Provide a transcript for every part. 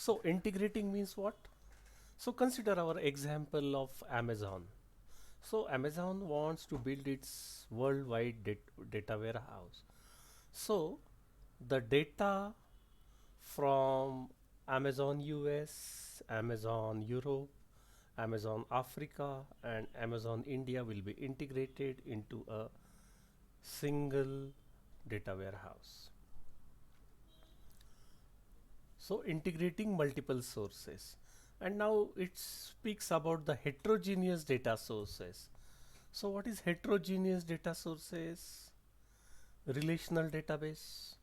So integrating means what? So consider our example of Amazon. So Amazon wants to build its worldwide data warehouse. So the data from Amazon US, Amazon Europe, Amazon Africa, and Amazon India will be integrated into a single data warehouse. So integrating multiple sources. And now it speaks about the heterogeneous data sources. So what is heterogeneous data sources? Relational database,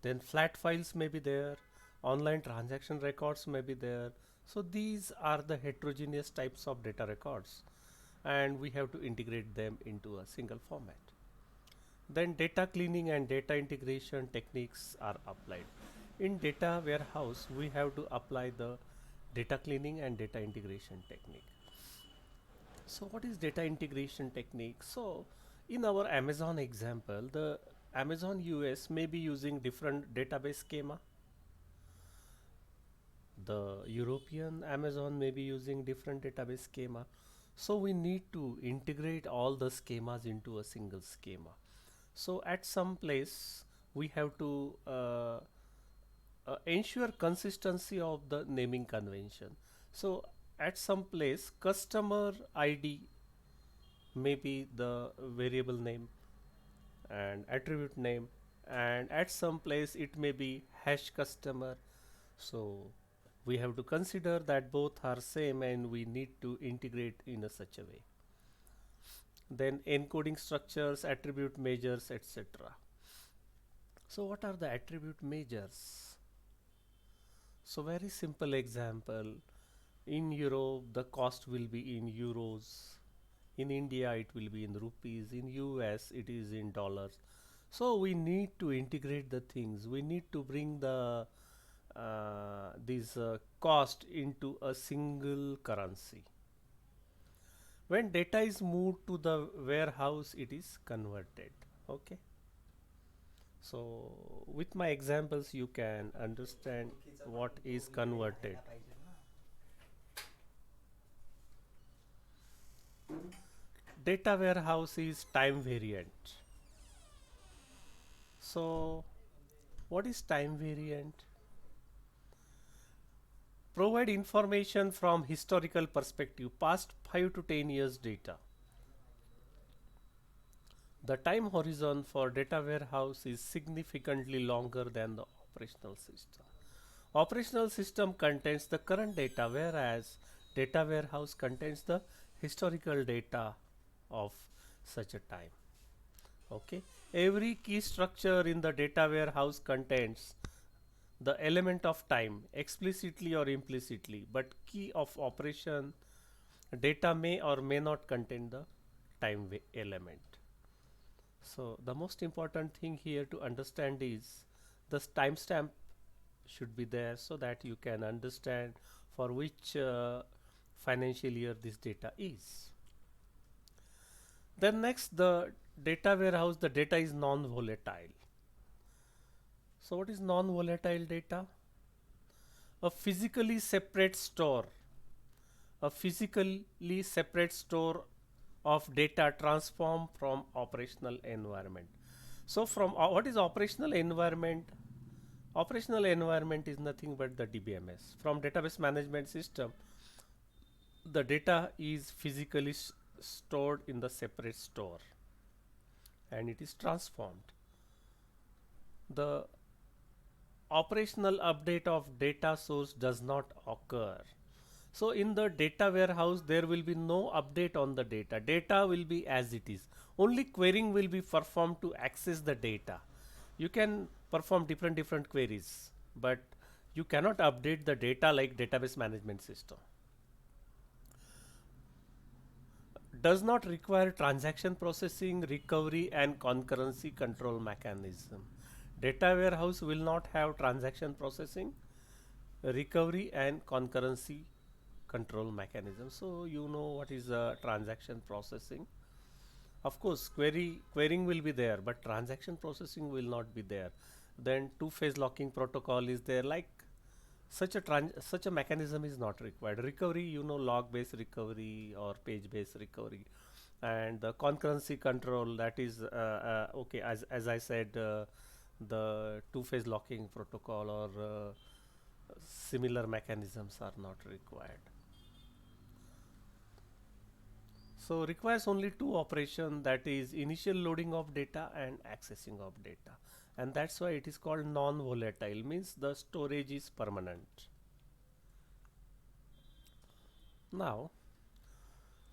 then flat files may be there, online transaction records may be there. So these are the heterogeneous types of data records, and we have to integrate them into a single format. Then data cleaning and data integration techniques are applied. In data warehouse, we have to apply the data cleaning and data integration technique. So what is data integration technique? So in our Amazon example, the Amazon US may be using different database schema. The European Amazon may be using different database schema. So we need to integrate all the schemas into a single schema. So at some place we have to ensure consistency of the naming convention. So at some place customer ID may be the variable name and attribute name, and at some place it may be hash customer. So we have to consider that both are same and we need to integrate in a such a way. Then encoding structures, attribute measures, etc. So what are the attribute measures? So very simple example. In Europe the cost will be in euros, in India it will be in rupees, in US it is in dollars. So we need to integrate the things, we need to bring the this cost into a single currency. When data is moved to the warehouse it is converted. Okay, so with my examples you can understand what is converted. Data warehouse is time variant. So what is time variant? Provide information from historical perspective, past 5 to 10 years data. The time horizon for data warehouse is significantly longer than the operational system. Operational system contains the current data, whereas data warehouse contains the historical data of such a time. Okay, every key structure in the data warehouse contains the element of time explicitly or implicitly, but key of operation data may or may not contain the time element. So the most important thing here to understand is the timestamp should be there so that you can understand for which financial year this data is. Then next, the data warehouse, the data is non-volatile. So what is non-volatile data? A physically separate store, a physically separate store of data transformed from operational environment. So from what is operational environment? Operational environment is nothing but the DBMS. From database management system, the data is physically stored in the separate store and it is transformed. The operational update of data source does not occur. So in the data warehouse there will be no update on the data. Data will be as it is. Only querying will be performed to access the data. You can perform different queries, but you cannot update the data like database management system. Does not require transaction processing, recovery and concurrency control mechanism. Data warehouse will not have transaction processing, recovery and concurrency control mechanism. So you know what is transaction processing. Of course querying will be there, but transaction processing will not be there. Then two phase locking protocol is there, like such a mechanism is not required. Recovery, log based recovery or page based recovery, and the concurrency control, that is okay, as I said, the two phase locking protocol or similar mechanisms are not required. So requires only two operation, that is initial loading of data and accessing of data, and that's why it is called non-volatile, means the storage is permanent. Now,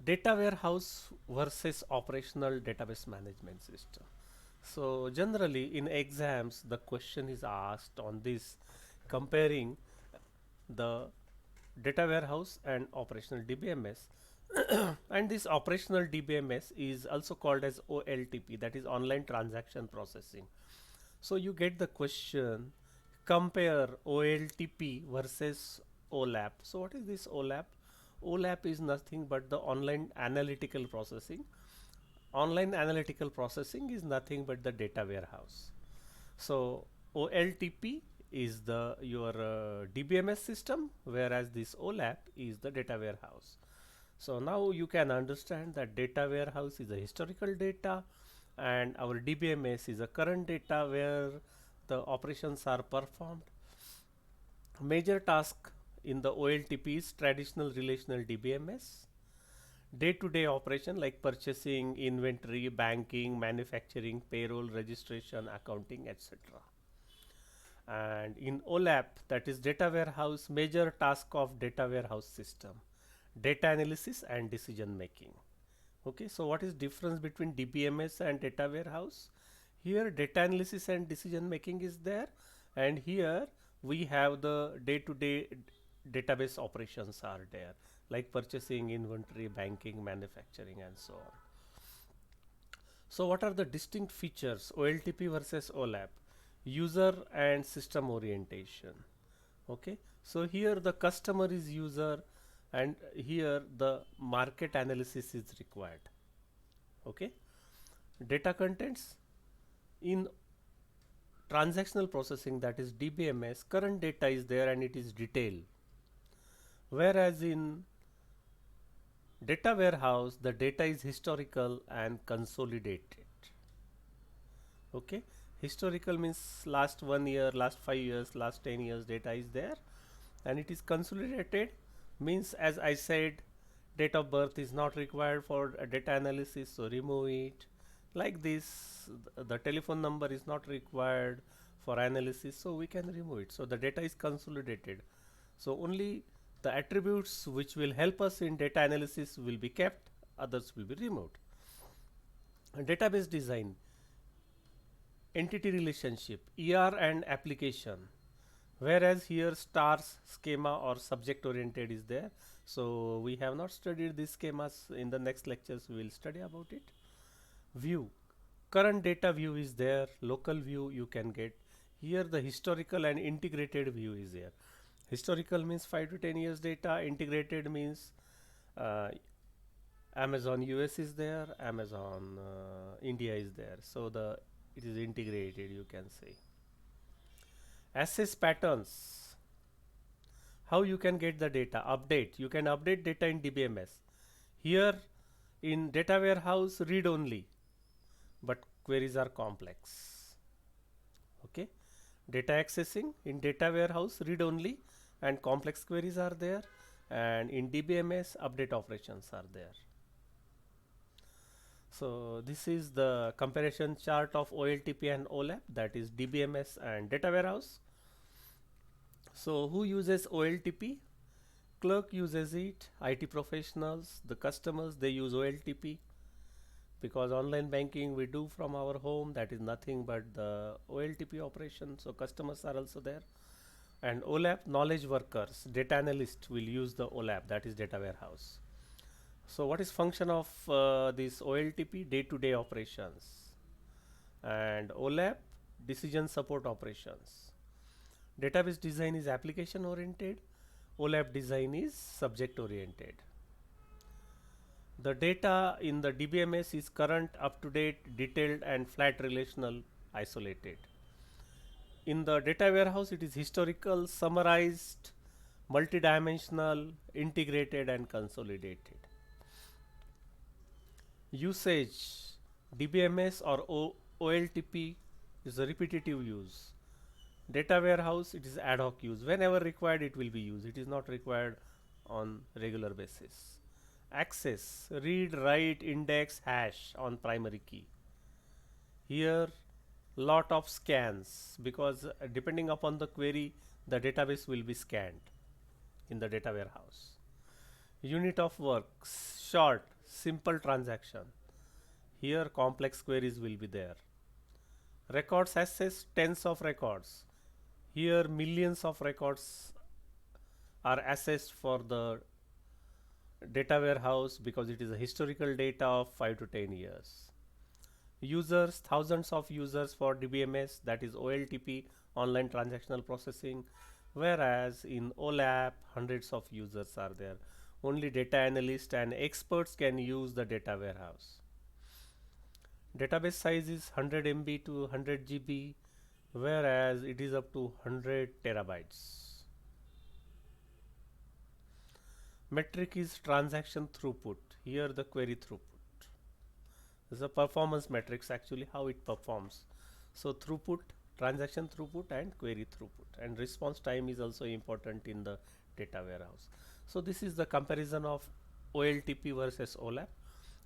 data warehouse versus operational database management system. So generally in exams the question is asked on this, comparing the data warehouse and operational DBMS. And this operational DBMS is also called as OLTP, that is online transaction processing. So you get the question, compare OLTP versus OLAP. So what is this OLAP? OLAP is nothing but the online analytical processing. Online analytical processing is nothing but the data warehouse. So OLTP is the your DBMS system, whereas this OLAP is the data warehouse. So now you can understand that data warehouse is a historical data and our DBMS is a current data where the operations are performed. Major task in the OLTP is traditional relational DBMS. Day-to-day operation like purchasing, inventory, banking, manufacturing, payroll, registration, accounting, etc. And in OLAP, that is data warehouse, major task of data warehouse system, data analysis and decision making. Okay, so what is difference between DBMS and data warehouse? Here data analysis and decision making is there, and here we have the day-to-day database operations are there, like purchasing, inventory, banking, manufacturing, and so on. So what are the distinct features OLTP versus OLAP? User and system orientation. Okay, so here the customer is user and here the market analysis is required. Okay, data contents in transactional processing, that is DBMS, current data is there and it is detailed, whereas in data warehouse the data is historical and consolidated. Okay, historical means last 1 year, last 5 years, last 10 years data is there, and it is consolidated means, as I said, date of birth is not required for data analysis, so remove it. Like this, the telephone number is not required for analysis, so we can remove it. So the data is consolidated, so only the attributes which will help us in data analysis will be kept, others will be removed. Database design, entity relationship, ER and application, whereas here stars, schema or subject oriented is there. So we have not studied these schemas. In the next lectures we will study about it. View, current data view is there, local view you can get. Here the historical and integrated view is there. Historical means 5 to 10 years data, integrated means Amazon US is there, Amazon India is there, so the it is integrated, you can say. Access patterns, how you can get the data, update, you can update data in DBMS. Here in data warehouse read only, but queries are complex. Okay, data accessing in data warehouse read only and complex queries are there, and in DBMS update operations are there. So this is the comparison chart of OLTP and OLAP, that is DBMS and data warehouse. So who uses OLTP? Clerk uses it, IT professionals, the customers, they use OLTP, because online banking we do from our home, that is nothing but the OLTP operation, so customers are also there. And OLAP, knowledge workers, data analyst will use the OLAP, that is data warehouse. So what is function of this OLTP? Day-to-day operations, and OLAP, decision support operations. Database design is application oriented, OLAP design is subject oriented. The data in the DBMS is current, up to date, detailed and flat relational isolated. In the data warehouse, it is historical, summarized, multidimensional, integrated, and consolidated. Usage: DBMS or OLTP is a repetitive use. Data warehouse, it is ad hoc use. Whenever required, it will be used. It is not required on regular basis. Access: read, write, index, hash on primary key. Here, lot of scans, because depending upon the query, the database will be scanned in the data warehouse. Unit of work: short, simple transaction. Here complex queries will be there. Records access: tens of records. Here millions of records are assessed for the data warehouse because it is a historical data of 5 to 10 years. Users: thousands of users for DBMS, that is OLTP, online transactional processing, whereas in OLAP hundreds of users are there. Only data analysts and experts can use the data warehouse. Database size is 100 MB to 100 GB, whereas it is up to 100 terabytes. Metric is transaction throughput. Here the query throughput. This is a performance metrics, actually how it performs. So throughput, transaction throughput, and query throughput, and response time is also important in the data warehouse. So this is the comparison of OLTP versus OLAP.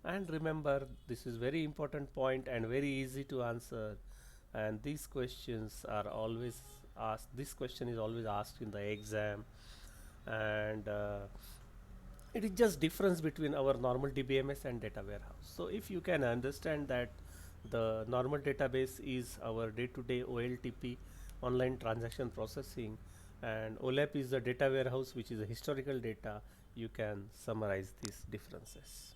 And remember, this is very important point and very easy to answer, and these questions are always asked. This question is always asked in the exam, and it is just difference between our normal DBMS and data warehouse. So if you can understand that the normal database is our day-to-day OLTP, online transaction processing, and OLAP is the data warehouse which is a historical data, you can summarize these differences.